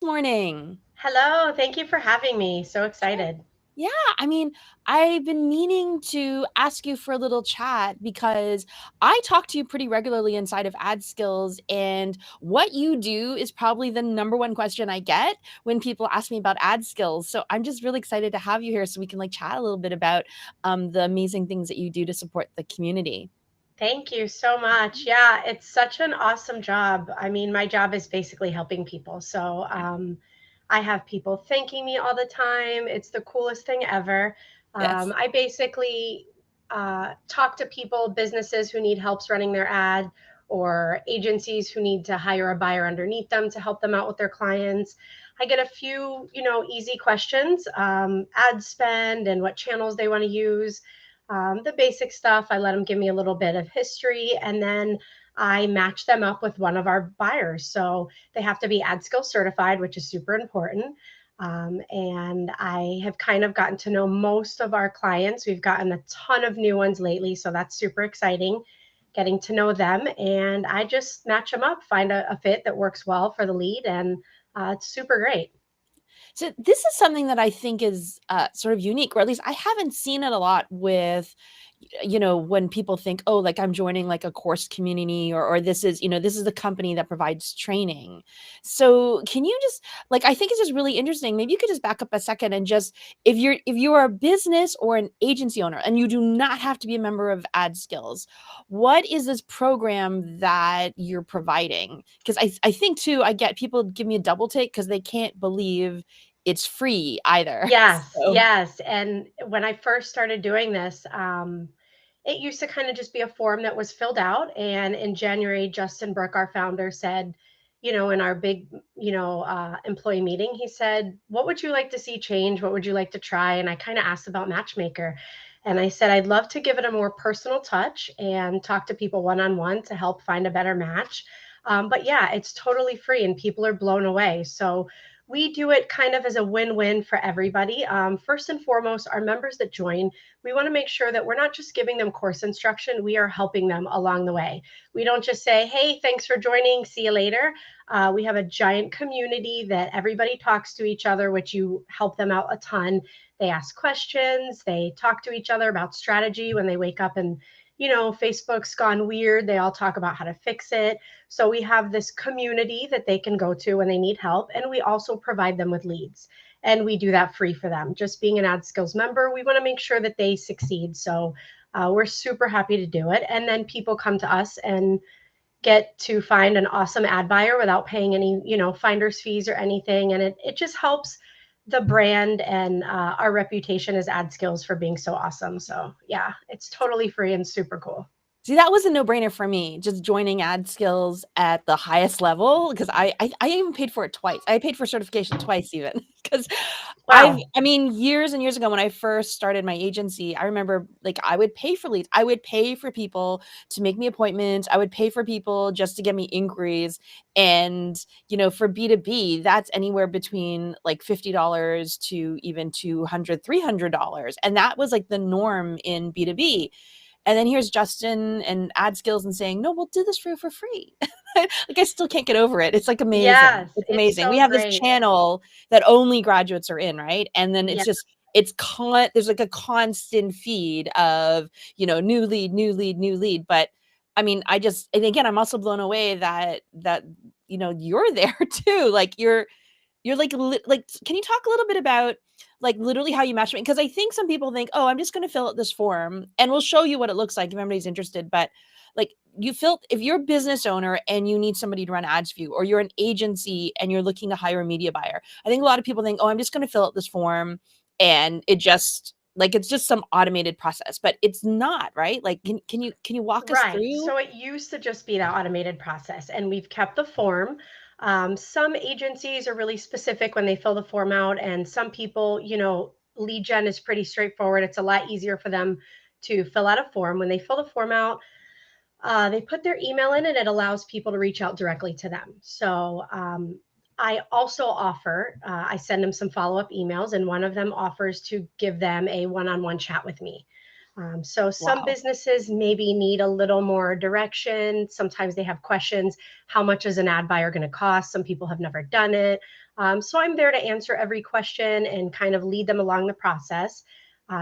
Morning. Hello, thank you for having me. So Sure. excited. Yeah, I mean, I've been meaning to ask you for a little chat because I talk to you pretty regularly inside of Ad Skills, and what you do is probably the number one question I get when people ask me about ad skills. So I'm just really excited to have you here so we can like chat a little bit about the amazing things that you do to support the community. Thank you so much. Yeah, it's such an awesome job. I mean, my job is basically helping people. I have people thanking me all the time. It's the coolest thing ever. Yes. I basically talk to people, businesses who need helps running their ad, or agencies who need to hire a buyer underneath them to help them out with their clients. I get a few, easy questions, ad spend and what channels they want to use, the basic stuff. I let them give me a little bit of history, and then I match them up with one of our buyers. So they have to be ad skill certified, which is super important. And I have kind of gotten to know most of our clients. We've gotten a ton of new ones lately. So that's super exciting getting to know them. And I just match them up, find a fit that works well for the lead. And it's super great. So this is something that I think is sort of unique, or at least I haven't seen it a lot with, when people think, oh, like I'm joining like a course community, or this is, this is the company that provides training. So can you just like, I think it's just really interesting. Maybe you could just back up a second and just, if you're a business or an agency owner and you do not have to be a member of Ad Skills, what is this program that you're providing? Because I think too, I get people give me a double take because they can't believe it's free either. Yes, So yes. And when I first started doing this, it used to kind of just be a form that was filled out. And in January, Justin Burke, our founder, said, in our big, employee meeting, he said, "What would you like to see change? What would you like to try?" And I kind of asked about Matchmaker. And I said, I'd love to give it a more personal touch and talk to people one on one to help find a better match. But yeah, it's totally free and people are blown away. So we do it kind of as a win-win for everybody. First and foremost, our members that join, we want to make sure that we're not just giving them course instruction, we are helping them along the way. We don't just say, hey, thanks for joining, see you later. We have a giant community that everybody talks to each other, which you help them out a ton. They ask questions, they talk to each other about strategy when they wake up and Facebook's gone weird. They all talk about how to fix it. So we have this community that they can go to when they need help. And we also provide them with leads. And we do that free for them. Just being an Ad Skills member, we want to make sure that they succeed. So we're super happy to do it. And then people come to us and get to find an awesome ad buyer without paying any, finder's fees or anything. And it just helps the brand and our reputation as Ad Skills for being so awesome. So yeah, it's totally free and super cool. see, that was a no-brainer for me, just joining Ad Skills at the highest level because I even paid for it twice. I paid for certification twice even because Wow. I mean, years and years ago when I first started my agency, I remember like I would pay for leads. I would pay for people to make me appointments. I would pay for people just to get me inquiries. And, for B2B, that's anywhere between like $50 to even 200, $300. And that was like the norm in B2B. And then here's Justin and Ad Skills and saying, no, we'll do this for you for free. Like I still can't get over it. It's like amazing. Yes, It's it's amazing. We so have this great. channel that only graduates are in, right? And then Yeah. there's like a constant feed of, new lead, new lead, new lead. But I mean, and again, I'm also blown away that you're there too. Like you're like, can you talk a little bit about like literally how you match me? Because I think some people think, oh, I'm just going to fill out this form and we'll show you what it looks like if anybody's interested. But like if you're a business owner and you need somebody to run ads for you, or you're an agency and you're looking to hire a media buyer, I think a lot of people think, oh, I'm just going to fill out this form and it's just some automated process, but it's not, right? Like, can you walk us Right. through? So it used to just be that automated process, and we've kept the form. Some agencies are really specific when they fill the form out, and some people, lead gen is pretty straightforward. It's a lot easier for them to fill out a form. When they fill the form out, they put their email in, and it allows people to reach out directly to them. So I also offer, I send them some follow up emails, and one of them offers to give them a one on one chat with me. So some Wow. businesses maybe need a little more direction. Sometimes they have questions. How much is an ad buyer going to cost? Some people have never done it. So I'm there to answer every question and kind of lead them along the process.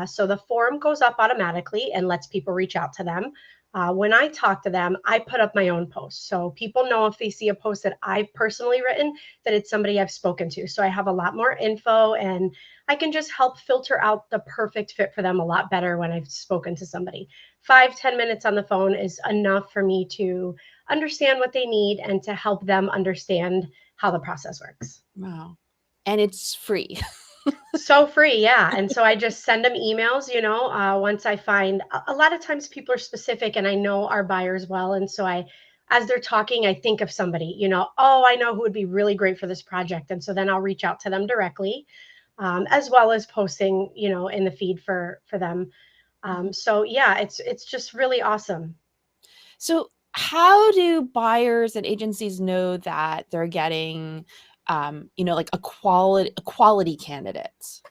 So the form goes up automatically and lets people reach out to them. When I talk to them, I put up my own post. So people know if they see a post that I've personally written, that it's somebody I've spoken to. So I have a lot more info and I can just help filter out the perfect fit for them a lot better when I've spoken to somebody. 5, 10 minutes on the phone is enough for me to understand what they need and to help them understand how the process works. Wow. And it's free. So free, yeah. And so I just send them emails, once I find a lot of times people are specific and I know our buyers well. And so as they're talking, I think of somebody, oh, I know who would be really great for this project. And so then I'll reach out to them directly, as well as posting, in the feed for them. Mhm. So yeah, it's just really awesome. So, how do buyers and agencies know that they're getting, like a quality candidate?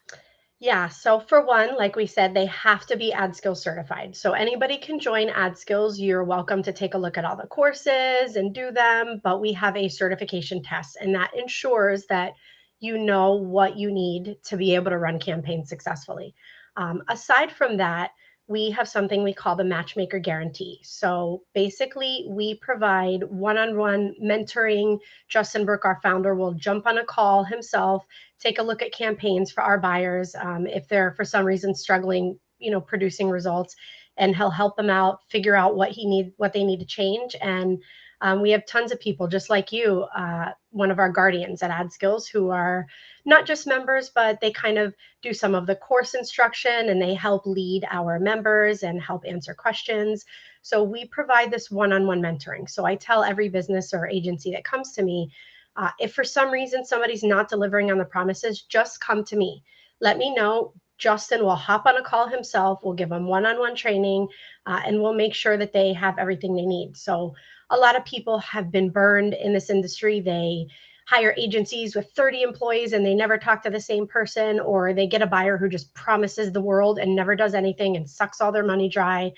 Yeah. So for one, like we said, they have to be AdSkills certified. So anybody can join AdSkills. You're welcome to take a look at all the courses and do them, but we have a certification test, and that ensures that you know what you need to be able to run campaigns successfully. Aside from that, we have something we call the matchmaker guarantee. So basically, we provide one on one mentoring. Justin Burke, our founder, will jump on a call himself, take a look at campaigns for our buyers, if they're for some reason struggling, producing results, and he'll help them out, figure out what they need to change. And we have tons of people just like you, one of our guardians at AdSkills, who are not just members, but they kind of do some of the course instruction and they help lead our members and help answer questions. So we provide this one-on-one mentoring. So I tell every business or agency that comes to me, if for some reason somebody's not delivering on the promises, just come to me. Let me know. Justin will hop on a call himself. We'll give them one on one training, and we'll make sure that they have everything they need. So, a lot of people have been burned in this industry. They hire agencies with 30 employees and they never talk to the same person, or they get a buyer who just promises the world and never does anything and sucks all their money dry.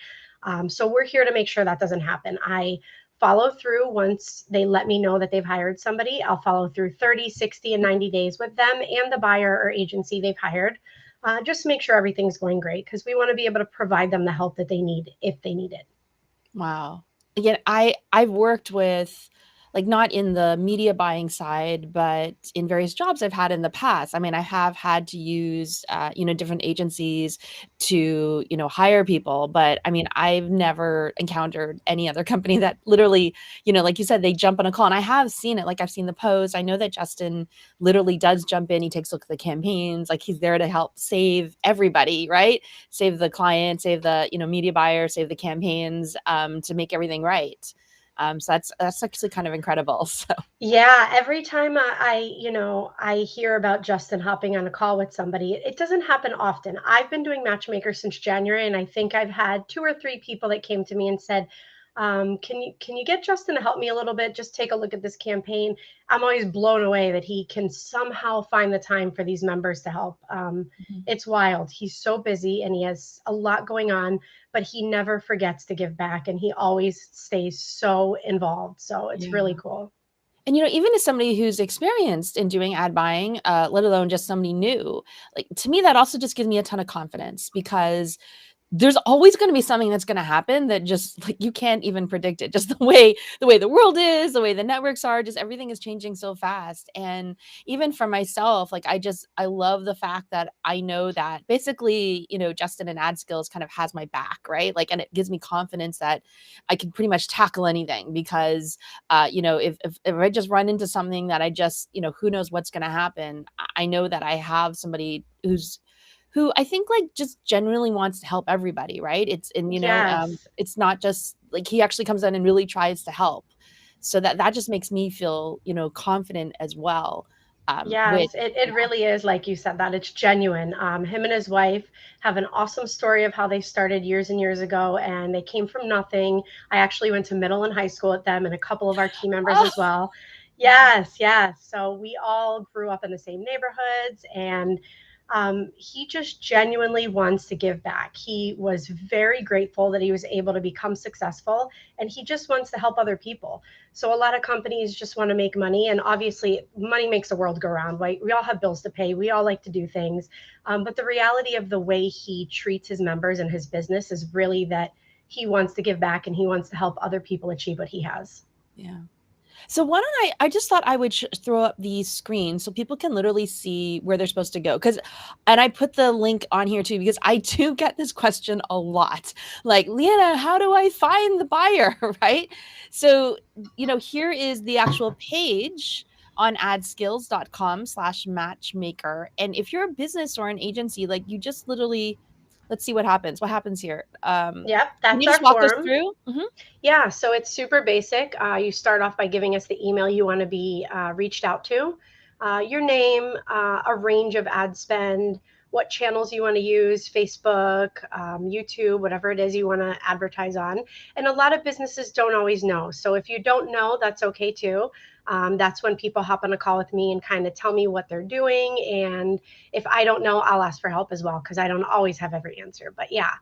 So, we're here to make sure that doesn't happen. I follow through once they let me know that they've hired somebody. I'll follow through 30, 60, and 90 days with them and the buyer or agency they've hired. Just make sure everything's going great because we want to be able to provide them the help that they need if they need it. Wow. Again, I've worked with, like, not in the media buying side, but in various jobs I've had in the past. I mean, I have had to use, different agencies to, hire people, but I mean, I've never encountered any other company that literally, like you said, they jump on a call. And I have seen it. Like, I've seen the post. I know that Justin literally does jump in. He takes a look at the campaigns. Like, he's there to help save everybody, right? Save the client, save the, media buyer, save the campaigns, to make everything right. So that's actually kind of incredible. So Yeah, every time I hear about Justin hopping on a call with somebody, it doesn't happen often. I've been doing Matchmaker since January, and I think I've had 2 or 3 people that came to me and said, can you get Justin to help me a little bit? Just take a look at this campaign. I'm always blown away that he can somehow find the time for these members to help. Mhm. It's wild. He's so busy and he has a lot going on, but he never forgets to give back, and he always stays so involved. So it's really Yeah. cool. And, even as somebody who's experienced in doing ad buying, let alone just somebody new, like, to me, that also just gives me a ton of confidence because there's always going to be something that's going to happen that just, like, you can't even predict it. Just the way the world is, the way the networks are, just everything is changing so fast. And even for myself, like, I love the fact that I know that basically, Justin and Ad Skills kind of has my back, right? Like, and it gives me confidence that I can pretty much tackle anything because, if I just run into something that I just, who knows what's going to happen, I know that I have somebody who I think, like, just genuinely wants to help everybody, right? Yes. It's not just like he actually comes in and really tries to help. So that just makes me feel, confident as well. Which Yes, it really is like you said that it's genuine. Him and his wife have an awesome story of how they started years and years ago, and they came from nothing. I actually went to middle and high school with them, and a couple of our team members oh, as well. Yes, yes. So we all grew up in the same neighborhoods, and He just genuinely wants to give back. He was very grateful that he was able to become successful, and he just wants to help other people. So a lot of companies just want to make money, and obviously money makes the world go round, right? We all have bills to pay, we all like to do things, but the reality of the way he treats his members and his business is really that he wants to give back and he wants to help other people achieve what he has. Yeah. So why don't I just thought I would throw up the screen so people can literally see where they're supposed to go. Cause, and I put the link on here too, because I do get this question a lot. Like, Leanna, how do I find the buyer? Right. So, here is the actual page on adskills.com/matchmaker. And if you're a business or an agency, like you just literally, let's see what happens. What happens here? Yep, Can that's you our just walk us form. through? Yeah, so it's super basic. You start off by giving us the email you want to be reached out to, your name, a range of ad spend, what channels you want to use, Facebook, YouTube, whatever it is you want to advertise on. And a lot of businesses don't always know. So if you don't know, that's okay too. That's when people hop on a call with me and kind of tell me what they're doing. And if I don't know, I'll ask for help as well because I don't always have every answer. But yeah,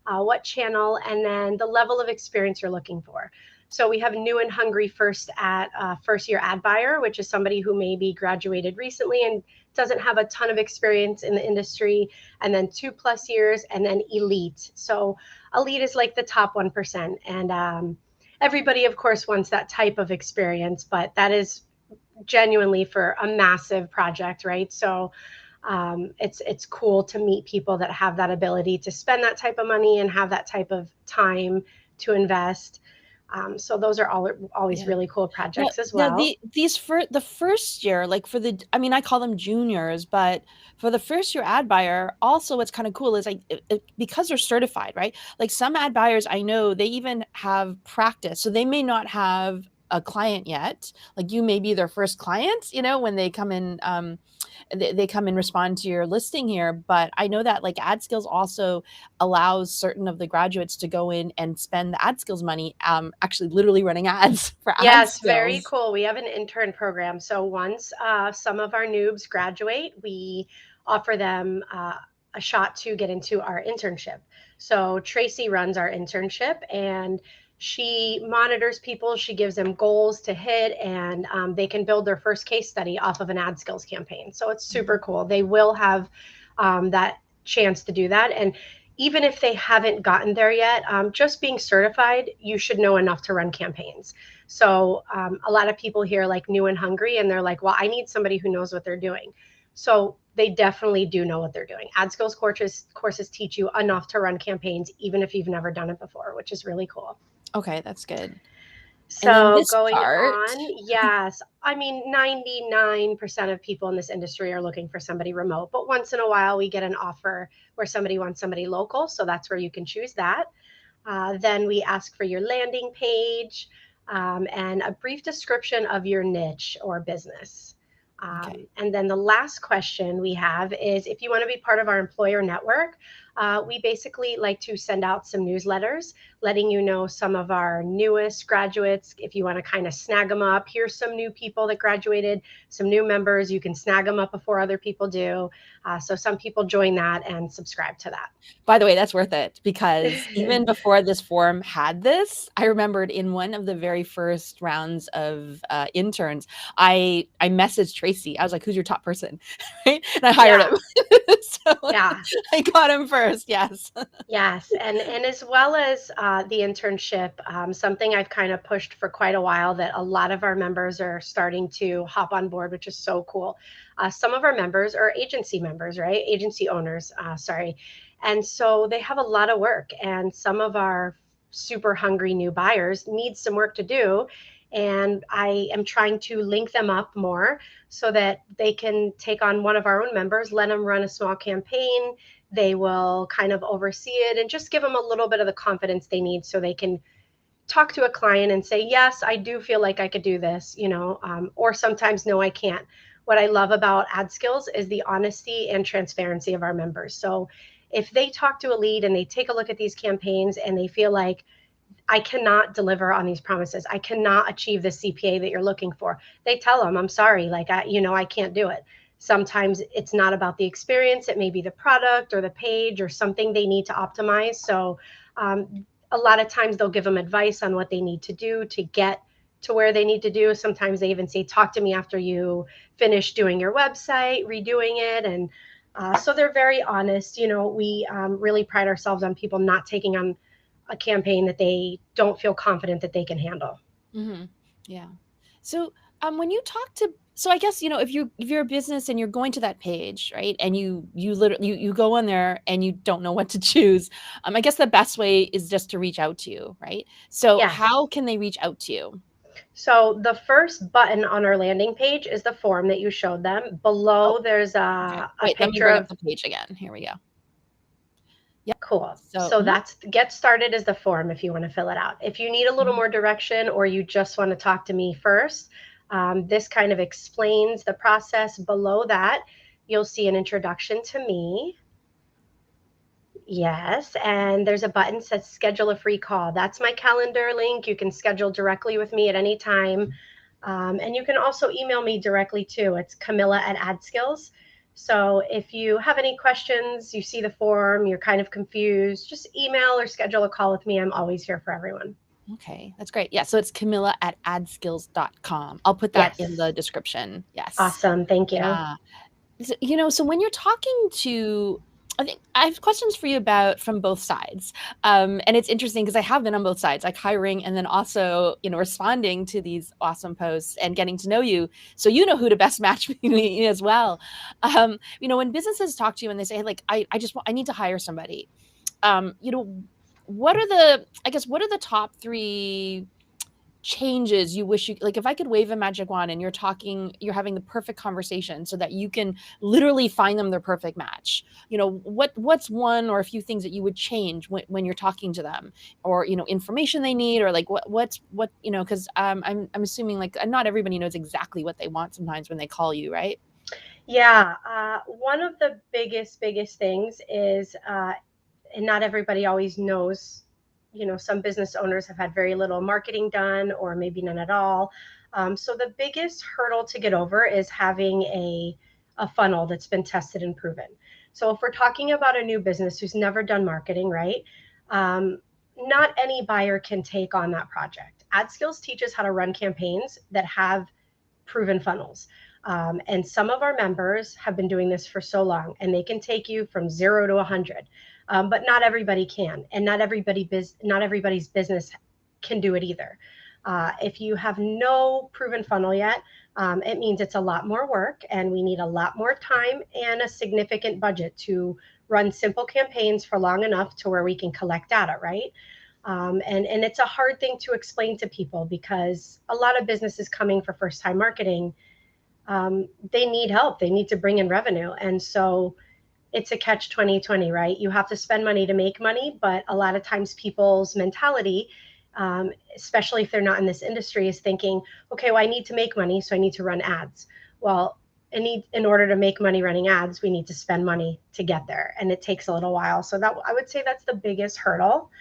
what channel, and then the level of experience you're looking for. So we have new and hungry first year ad buyer, which is somebody who maybe graduated recently and doesn't have a ton of experience in the industry, and then 2+ years, and then elite. So elite is like the top 1%. And everybody, of course, wants that type of experience, but that is genuinely for a massive project, right? So it's cool to meet people that have that ability to spend that type of money and have that type of time to invest. So those are always Yeah. really cool Now, projects as now well. these for the first year, like I mean, I call them juniors, but for the first year ad buyer, also what's kind of cool is like because they're certified, right? Like some ad buyers I know, they even have practice, so they may not have a client yet. Like you may be their first client, when they come in, they come and respond to your listing here. But I know that like ad skills also allows certain of the graduates to go in and spend the ad skills money, actually literally running ads for ad Yes, very skills. cool. We have an intern program. So once some of our noobs graduate, we offer them a shot to get into our internship. So Tracy runs our internship and she monitors people. She gives them goals to hit, and they can build their first case study off of an ad skills campaign. So it's super cool. They will have that chance to do that. And even if they haven't gotten there yet, just being certified, you should know enough to run campaigns. So a lot of people here like new and hungry, and they're like, well, I need somebody who knows what they're doing. So they definitely do know what they're doing. Ad skills courses teach you enough to run campaigns, even if you've never done it before, which is really cool. Okay, that's good. And then So this going part, on, yes, I mean, 99% of people in this industry are looking for somebody remote, but once in a while we get an offer where somebody wants somebody local. So that's where you can choose that. Then we ask for your landing page and a brief description of your niche or business. okay. And then the last question we have is if you want to be part of our employer network, we basically like to send out some newsletters letting you know some of our newest graduates. If you want to kind of snag them up, here's some new people that graduated, some new members. You can snag them up before other people do. So some people join that and subscribe to that. By the way, that's worth it because even before this forum had this, I remembered in one of the very first rounds of interns, I messaged Tracy. I was like, "Who's your top person?" Right, and I hired Yeah. him. So Yeah. I got him first. Yes. Yes, and as well as the internship, something I've kind of pushed for quite a while that a lot of our members are starting to hop on board, which is so cool. Some of our members are agency members, right? Agency owners, sorry. And so they have a lot of work, and some of our super hungry new buyers need some work to do. And I am trying to link them up more so that they can take on one of our own members, let them run a small campaign. They will kind of oversee it and just give them a little bit of the confidence they need so they can talk to a client and say, yes, I do feel like I could do this, or sometimes, no, I can't. What I love about ad skills is the honesty and transparency of our members. So if they talk to a lead and they take a look at these campaigns and they feel like I cannot deliver on these promises, I cannot achieve the CPA that you're looking for, they tell them, I'm sorry, like I can't do it. Sometimes it's not about the experience, it may be the product or the page or something they need to optimize. So a lot of times they'll give them advice on what they need to do to get to where they need to do. Sometimes they even say, talk to me after you finish doing your website, redoing it. And so they're very honest. We really pride ourselves on people not taking on a campaign that they don't feel confident that they can handle. Mhm. Yeah. So, when you talk to so I guess, if you're a business and you're going to that page, right? And you literally you go on there and you don't know what to choose. I guess the best way is just to reach out to you, right? So, Yes. how can they reach out to you? So the first button on our landing page is the form that you showed them. Oh, Below, there's okay. a Wait, let me picture bring up of the page again. Here we go. Yep. cool. So, So that's get started is the form if you want to fill it out. If you need a little mhm. more direction or you just want to talk to me first, this kind of explains the process. Below that, you'll see an introduction to me. Yes, and there's a button that says schedule a free call. That's my calendar link. You can schedule directly with me at any time. And you can also email me directly too. It's Camilla at AdSkills. So if you have any questions, you see the form, you're kind of confused, just email or schedule a call with me. I'm always here for everyone. Okay, that's great. Yeah, so it's Camilla at adskills.com. I'll put that in Yes. the description. Yes. Awesome. Thank you. Yeah. So when you're talking to I think I have questions for you about from both sides. And it's interesting because I have been on both sides, like hiring and then also, responding to these awesome posts and getting to know you. So you know who to best match me as well. When businesses talk to you and they say, hey, like, I need to hire somebody. Um, you know, what are the top three changes you wish you like if I could wave a magic wand and you're having the perfect conversation so that you can literally find them their perfect match, what's one or a few things that you would change when you're talking to them, or information they need, or like what because I'm assuming like not everybody knows exactly what they want sometimes when they call you, right? Yeah. One of the biggest things is, and not everybody always knows, some business owners have had very little marketing done or maybe none at all. So the biggest hurdle to get over is having a funnel that's been tested and proven. So if we're talking about a new business who's never done marketing, right? Um, Not any buyer can take on that project. AdSkills teaches how to run campaigns that have proven funnels. And some of our members have been doing this for so long, and they can take you from 0 to 100. But not everybody can, and not everybody's business can do it either. If you have no proven funnel yet, it means it's a lot more work, and we need a lot more time and a significant budget to run simple campaigns for long enough to where we can collect data, right? And it's a hard thing to explain to people because a lot of businesses coming for first time marketing, they need help. They need to bring in revenue. And so it's a catch 2020, right? You have to spend money to make money. But a lot of times people's mentality, especially if they're not in this industry, is thinking, okay, well, I need to make money, so I need to run ads. Well, in order to make money running ads, we need to spend money to get there. And it takes a little while. So that I would say that's the biggest hurdle.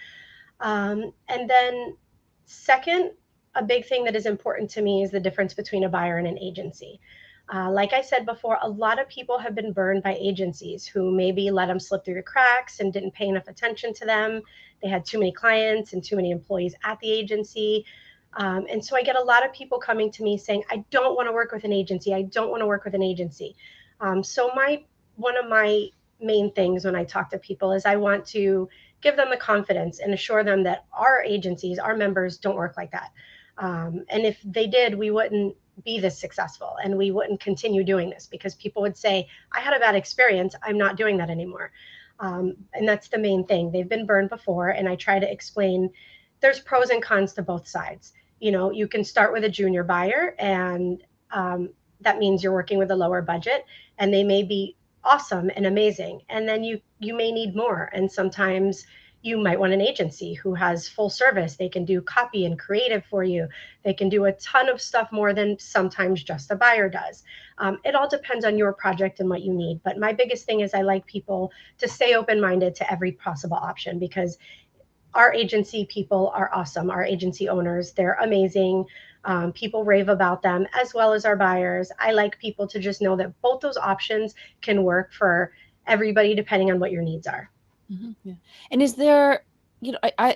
And then, second, a big thing that is important to me is the difference between a buyer and an agency. Like I said before, a lot of people have been burned by agencies who maybe let them slip through the cracks and didn't pay enough attention to them. They had too many clients and too many employees at the agency. And so I get a lot of people coming to me saying, I don't want to work with an agency. I don't want to work with an agency. So one of my main things when I talk to people is I want to give them the confidence and assure them that our agencies, our members don't work like that. And if they did, we wouldn't be this successful and we wouldn't continue doing this because people would say, I had a bad experience. I'm not doing that anymore. And that's the main thing. They've been burned before. And I try to explain there's pros and cons to both sides. You can start with a junior buyer, and that means you're working with a lower budget, and they may be awesome and amazing. And then you may need more. And sometimes you might want an agency who has full service. They can do copy and creative for you. They can do a ton of stuff more than sometimes just a buyer does. It all depends on your project and what you need. But my biggest thing is I like people to stay open minded to every possible option because our agency people are awesome. Our agency owners, they're amazing. People rave about them as well as our buyers. I like people to just know that both those options can work for everybody depending on what your needs are. Yeah. And is there,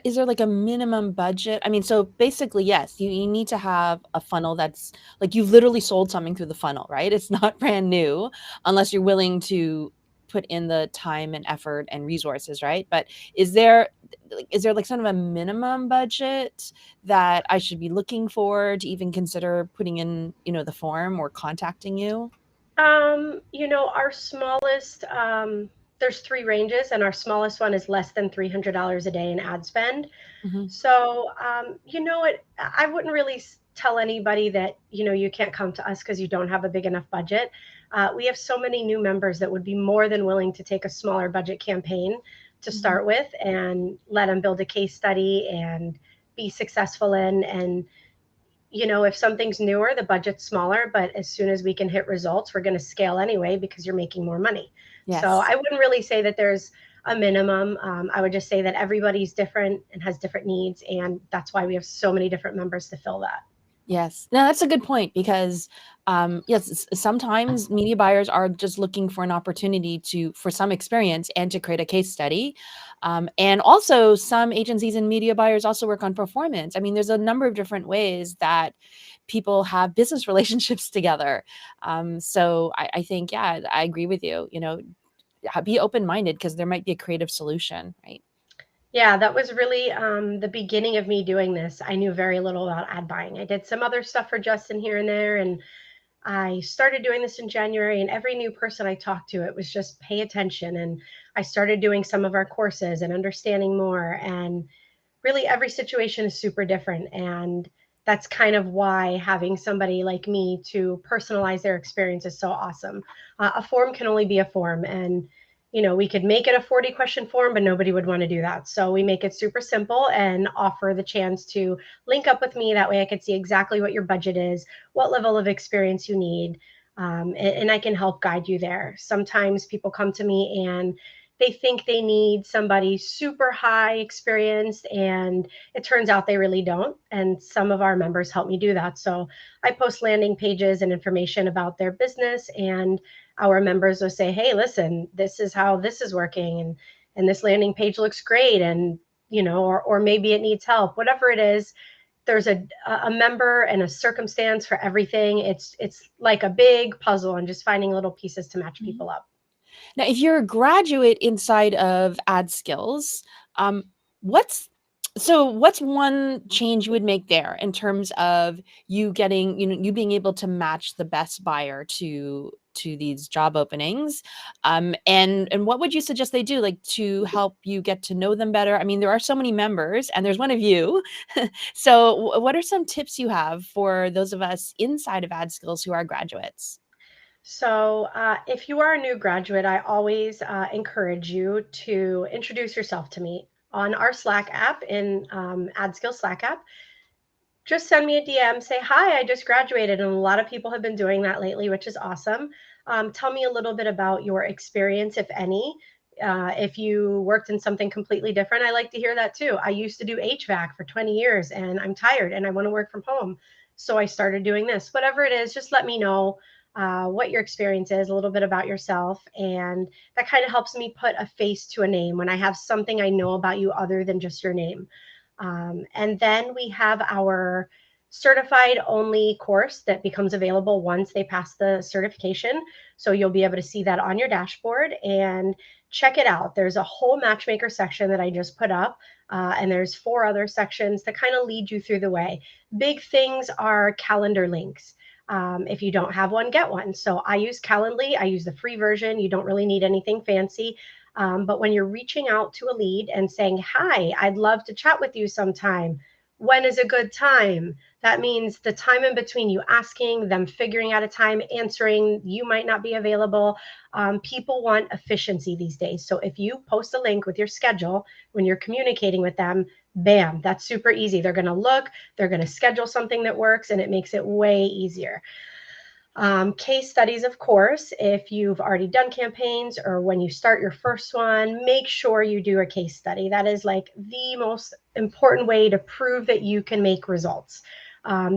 is there like a minimum budget? I mean, so basically, yes, you need to have a funnel that's like you've literally sold something through the funnel, right? It's not brand new unless you're willing to put in the time and effort and resources, right? But is there is there like sort of a minimum budget that I should be looking for to even consider putting in, the form or contacting you? Our smallest, there's three ranges, and our smallest one is less than $300 a day in ad spend. Hmm. So, I wouldn't really tell anybody that, you can't come to us because you don't have a big enough budget. We have so many new members that would be more than willing to take a smaller budget campaign to Hmm. start with and let them build a case study and be successful in. And if something's newer, the budget's smaller, but as soon as we can hit results, we're going to scale anyway because you're making more money. So Yes. I wouldn't really say that there's a minimum. I would just say that everybody's different and has different needs. And that's why we have so many different members to fill that. Yes. No, that's a good point because, yes, sometimes media buyers are just looking for an opportunity for some experience and to create a case study. And also, some agencies and media buyers also work on performance. I mean, there's a number of different ways that people have business relationships together. So I think, yeah, I agree with you. Be open minded because there might be a creative solution, right? Yeah, that was really the beginning of me doing this. I knew very little about ad buying. I did some other stuff for Justin here and there, and I started doing this in January, and every new person I talked to, it was just pay attention. And I started doing some of our courses and understanding more. And really every situation is super different, and that's kind of why having somebody like me to personalize their experience is so awesome. A form can only be a form, and we could make it a 40 question form, but nobody would want to do that. So we make it super simple and offer the chance to link up with me. That way I could see exactly what your budget is, what level of experience you need, and I can help guide you there. Sometimes people come to me and they think they need somebody super high experienced, and it turns out they really don't. And some of our members help me do that. So I post landing pages and information about their business, and our members will say, hey, listen, this is how this is working, and this landing page looks great, and or maybe it needs help, whatever it is. There's a member and a circumstance for everything. It's like a big puzzle, and just finding little pieces to match Mhm. people up. Now, if you're a graduate inside of ad skills, um, what's what's one change you would make there in terms of you getting, you being able to match the best buyer to these job openings? And what would you suggest they do, like to help you get to know them better? I mean, there are so many members, and there's one of you. So, what are some tips you have for those of us inside of ad skills who are graduates? So, if you are a new graduate, I always encourage you to introduce yourself to me on our Slack app in AdSkill Slack app. Just send me a DM, say, hi, I just graduated. And a lot of people have been doing that lately, which is awesome. Tell me a little bit about your experience, if any. If you worked in something completely different, I like to hear that too. I used to do HVAC for 20 years and I'm tired and I want to work from home. So I started doing this. Whatever it is, just let me know what your experience is, a little bit about yourself. And that kind of helps me put a face to a name when I have something I know about you other than just your name. And then we have our certified only course that becomes available once they pass the certification. So you'll be able to see that on your dashboard and check it out. There's a whole matchmaker section that I just put up, and there's 4 other sections that kind of lead you through the way. Big things are calendar links. If you don't have one, get one. So I use Calendly. I use the free version. You don't really need anything fancy. But when you're reaching out to a lead and saying, hi, I'd love to chat with you sometime. When is a good time? That means the time in between you asking, them figuring out a time, answering, you might not be available. People want efficiency these days. So if you post a link with your schedule when you're communicating with them, bam, that's super easy. They're going to look, they're going to schedule something that works, and it makes it way easier. Case studies, of course, if you've already done campaigns or when you start your first one, make sure you do a case study. That is like the most important way to prove that you can make results.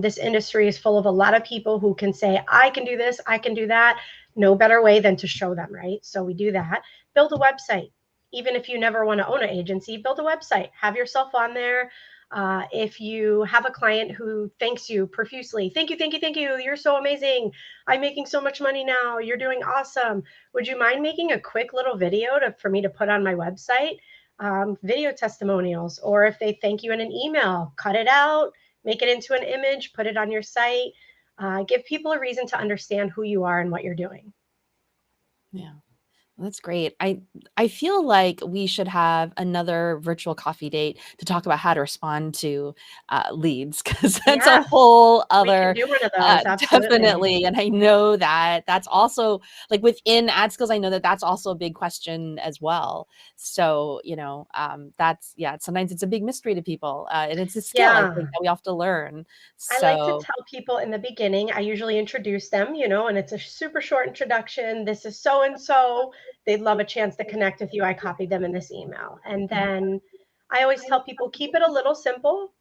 This industry is full of a lot of people who can say, I can do this, I can do that. No better way than to show them, right? So we do that. Build a website. Even if you never want to own an agency, build a website, have yourself on there. If you have a client who thanks you profusely, thank you, thank you, thank you. You're so amazing. I'm making so much money now. You're doing awesome. Would you mind making a quick little video for me to put on my website? Video testimonials, or if they thank you in an email, cut it out, make it into an image, put it on your site. Give people a reason to understand who you are and what you're doing. Yeah. That's great. I feel like we should have another virtual coffee date to talk about how to respond to leads, because that's a Yes, whole we can other do one of those. Absolutely. definitely. And I know that that's also like within ad skills. I know that that's also a big question as well. So that's Sometimes it's a big mystery to people, and it's a skill I think Yeah. that we have to learn. I like to So tell people in the beginning, I usually introduce them, and it's a super short introduction. This is so and so. They'd love a chance to connect with you. I copied them in this email. And then I always tell people, keep it a little simple,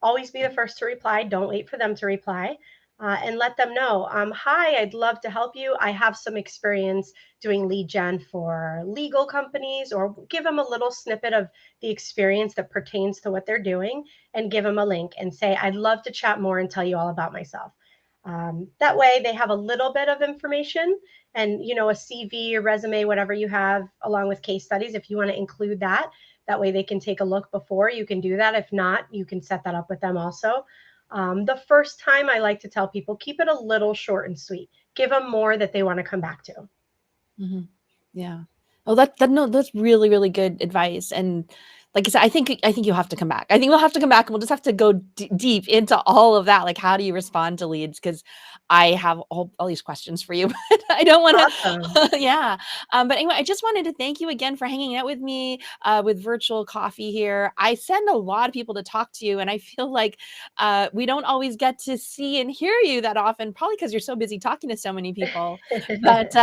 always be the first to reply. Don't wait for them to reply. And let them know, hi, I'd love to help you. I have some experience doing lead gen for legal companies, or give them a little snippet of the experience that pertains to what they're doing, and give them a link and say, I'd love to chat more and tell you all about myself. That way they have a little bit of information, and, a CV, a resume, whatever you have, along with case studies, if you want to include that. That way they can take a look before. You can do that. If not, you can set that up with them also. The first time, I like to tell people, keep it a little short and sweet. Give them more that they want to come back to. mhm. Yeah. Oh, no, that's really, really good advice. And like I said, I think you'll have to come back. I think we'll have to come back, and we'll just have to go deep into all of that. Like, how do you respond to leads? Because I have all these questions for you, but I don't want Awesome. to. Yeah. But anyway, I just wanted to thank you again for hanging out with me with virtual coffee here. I send a lot of people to talk to you, and I feel like we don't always get to see and hear you that often, probably because you're so busy talking to so many people. But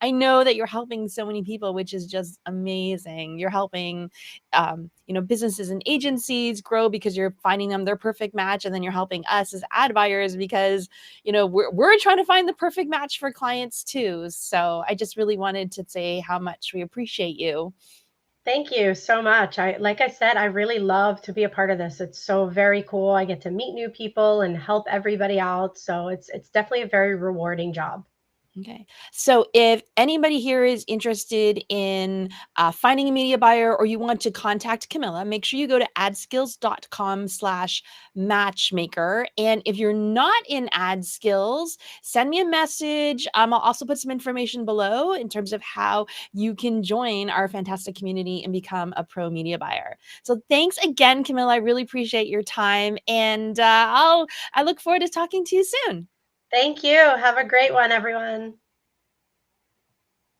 I know that you're helping so many people, which is just amazing. You're helping, businesses and agencies grow because you're finding them their perfect match, and then you're helping us as ad buyers because we're trying to find the perfect match for clients too. So I just really wanted to say how much we appreciate you. Thank you so much. Like I said, I really love to be a part of this. It's so very cool. I get to meet new people and help everybody out. So it's definitely a very rewarding job. Okay. So if anybody here is interested in finding a media buyer, or you want to contact Camilla, make sure you go to adskills.com/matchmaker. And if you're not in ad skills, send me a message. I'll also put some information below in terms of how you can join our fantastic community and become a pro media buyer. So thanks again, Camilla. I really appreciate your time. And I look forward to talking to you soon. Thank you. Have a great one, everyone.